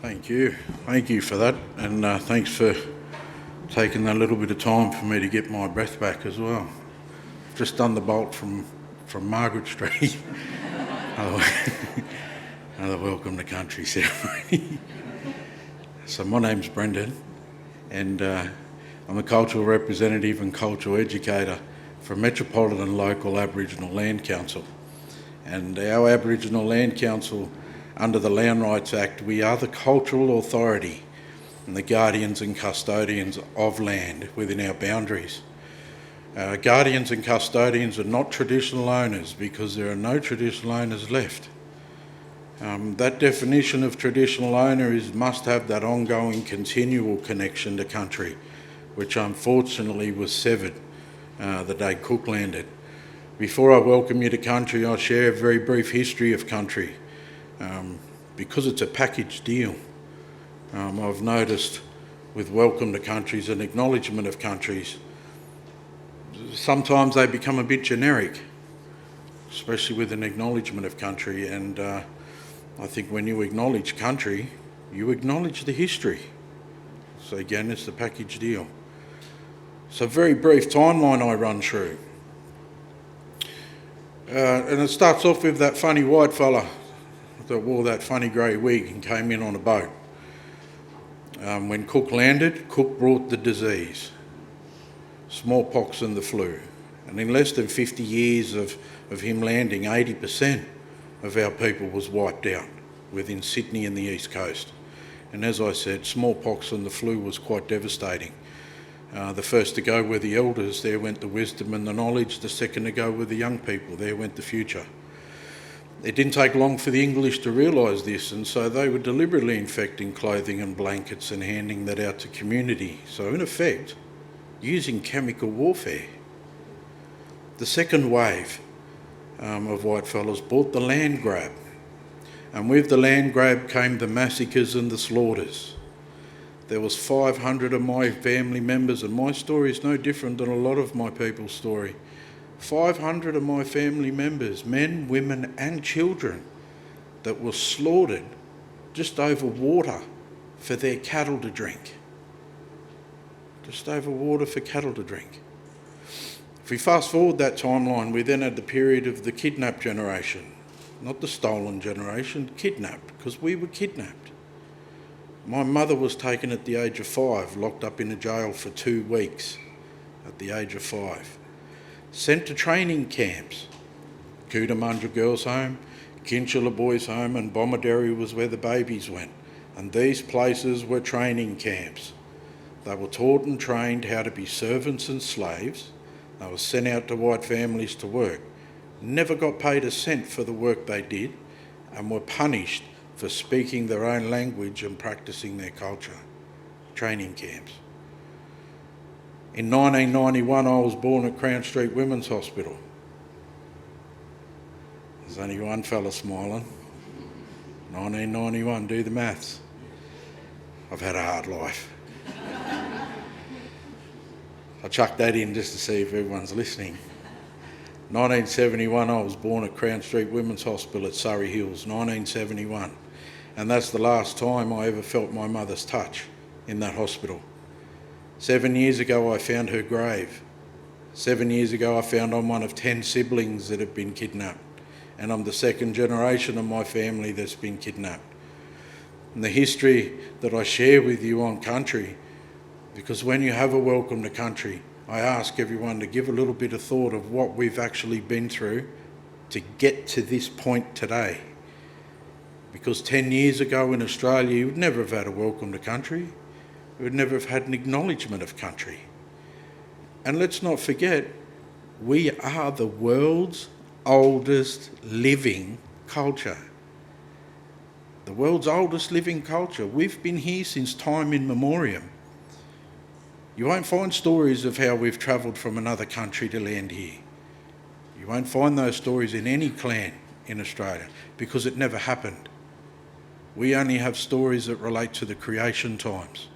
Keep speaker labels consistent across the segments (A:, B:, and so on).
A: Thank you. Thank you for that, and thanks for taking that little bit of time for me to get my breath back as well. Just done the bolt from Margaret Street. Another welcome to country ceremony. So my name's Brendan, and I'm a cultural representative and cultural educator for Metropolitan Local Aboriginal Land Council. And our Aboriginal Land Council, under the Land Rights Act, we are the cultural authority and the guardians and custodians of land within our boundaries. Guardians and custodians are not traditional owners because there are no traditional owners left. That definition of traditional owner must have that ongoing continual connection to country, which unfortunately was severed the day Cook landed. Before I welcome you to country, I'll share a very brief history of country. Because it's a package deal, I've noticed with welcome to countries and acknowledgement of countries, sometimes they become a bit generic, especially with an acknowledgement of country. And I think when you acknowledge country, you acknowledge the history. So again, it's the package deal. So very brief timeline I run through. And it starts off with that funny white fella that wore that funny grey wig and came in on a boat. When Cook landed, Cook brought the disease, smallpox and the flu. And in less than 50 years of him landing, 80% of our people was wiped out within Sydney and the East Coast. And as I said, smallpox and the flu was quite devastating. The first to go were the elders, there went the wisdom and the knowledge. The second to go were the young people, there went the future. It didn't take long for the English to realise this, and so they were deliberately infecting clothing and blankets and handing that out to community. So in effect, using chemical warfare. The second wave of whitefellas brought the land grab, and with the land grab came the massacres and the slaughters. There was 500 of my family members, and my story is no different than a lot of my people's story. 500 of my family members, men, women and children, that were slaughtered just over water for their cattle to drink. Just over water for cattle to drink. If we fast forward that timeline, we then had the period of the kidnapped generation. Not the stolen generation, kidnapped, because we were kidnapped. My mother was taken at the age of 5, locked up in a jail for 2 weeks at the age of 5. Sent to training camps. Cootamundra Girls' Home, Kinchilla Boys' Home and Bomaderry was where the babies went. And these places were training camps. They were taught and trained how to be servants and slaves. They were sent out to white families to work. Never got paid a cent for the work they did and were punished for speaking their own language and practising their culture. Training camps. In 1991, I was born at Crown Street Women's Hospital. There's only one fella smiling. 1991, do the maths. I've had a hard life. I chucked that in just to see if everyone's listening. 1971, I was born at Crown Street Women's Hospital at Surrey Hills, 1971. And that's the last time I ever felt my mother's touch in that hospital. 7 years ago, I found her grave. 7 years ago, I found I'm one of 10 siblings that have been kidnapped. And I'm the second generation of my family that's been kidnapped. And the history that I share with you on country, because when you have a welcome to country, I ask everyone to give a little bit of thought of what we've actually been through to get to this point today. Because 10 years ago in Australia, you would never have had a welcome to country. We would never have had an acknowledgement of country. And let's not forget, we are the world's oldest living culture. The world's oldest living culture. We've been here since time immemorial. You won't find stories of how we've travelled from another country to land here. You won't find those stories in any clan in Australia because it never happened. We only have stories that relate to the creation times.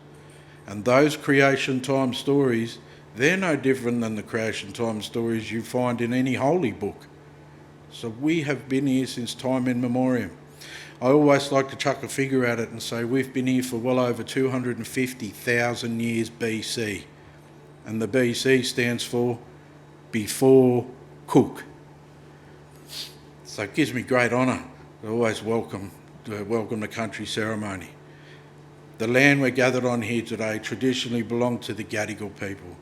A: And those creation time stories, they're no different than the creation time stories you find in any holy book. So we have been here since time immemorial. I always like to chuck a figure at it and say we've been here for well over 250,000 years BC. And the BC stands for before Cook. So it gives me great honour to always welcome the country ceremony. The land we're gathered on here today traditionally belonged to the Gadigal people.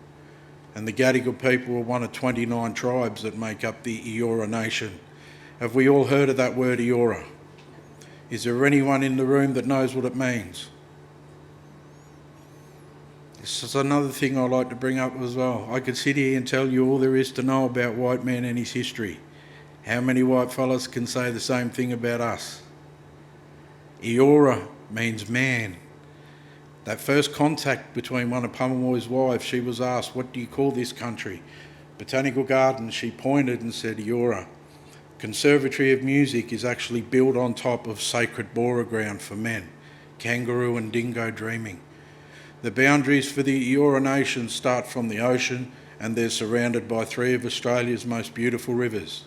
A: And the Gadigal people are one of 29 tribes that make up the Eora Nation. Have we all heard of that word Eora? Is there anyone in the room that knows what it means? This is another thing I like to bring up as well. I could sit here and tell you all there is to know about white man and his history. How many white fellas can say the same thing about us? Eora means man. That first contact between one of Pummomoy's wives, she was asked, what do you call this country? Botanical Gardens, she pointed and said Eora. Conservatory of Music is actually built on top of sacred bora ground for men, kangaroo and dingo dreaming. The boundaries for the Eora Nation start from the ocean and they're surrounded by three of Australia's most beautiful rivers,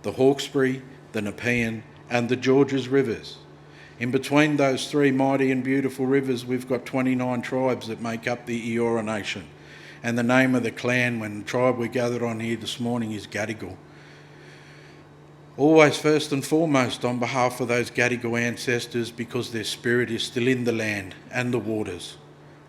A: the Hawkesbury, the Nepean and the Georges rivers. In between those three mighty and beautiful rivers, we've got 29 tribes that make up the Eora Nation. And the name of the clan, when the tribe we gathered on here this morning, is Gadigal. Always first and foremost on behalf of those Gadigal ancestors, because their spirit is still in the land and the waters.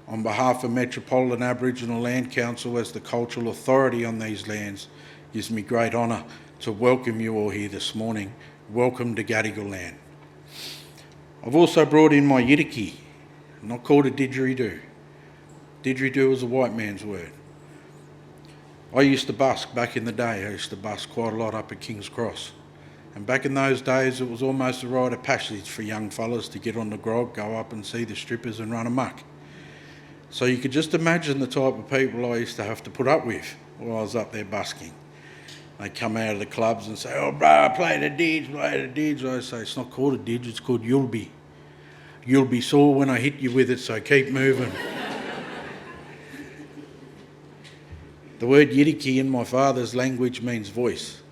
A: On behalf of Metropolitan Aboriginal Land Council as the cultural authority on these lands, it gives me great honour to welcome you all here this morning. Welcome to Gadigal land. I've also brought in my yidaki, not called a didgeridoo. Didgeridoo is a white man's word. I used to busk back in the day. I used to busk quite a lot up at King's Cross. And back in those days, it was almost a rite of passage for young fellas to get on the grog, go up and see the strippers and run amok. So you could just imagine the type of people I used to have to put up with while I was up there busking. They come out of the clubs and say, oh, bro, play the didge. I say, it's not called a didge, it's called yulby. You'll be sore when I hit you with it, so keep moving. The word yidaki in my father's language means voice.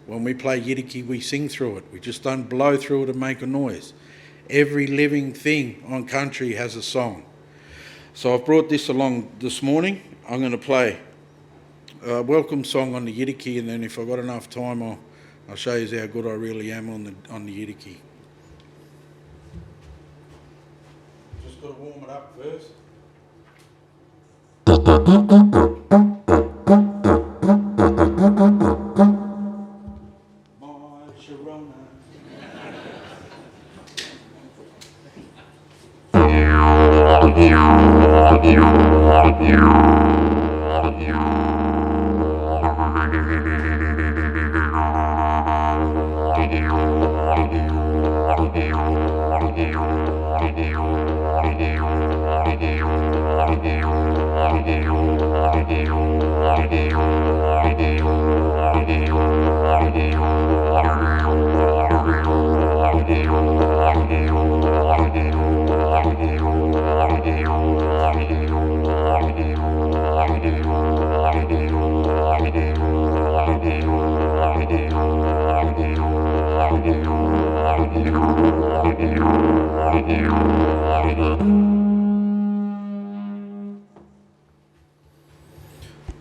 A: When we play yidaki, we sing through it. We just don't blow through it and make a noise. Every living thing on country has a song. So I've brought this along this morning. I'm going to play a welcome song on the yidaki, and then if I've got enough time, I'll show you how good I really am on the yidaki. Just got to warm it up first.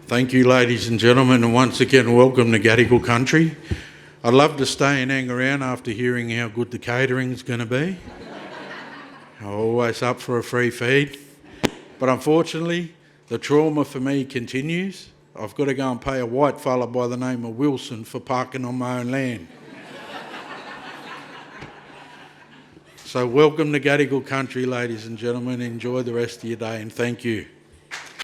A: Thank you, ladies and gentlemen, and once again, welcome to Gadigal country. I'd love to stay and hang around after hearing how good the catering's going to be. I'm always up for a free feed. But unfortunately, the trauma for me continues. I've got to go and pay a white fella by the name of Wilson for parking on my own land. So welcome to Gadigal country, ladies and gentlemen. Enjoy the rest of your day, and thank you.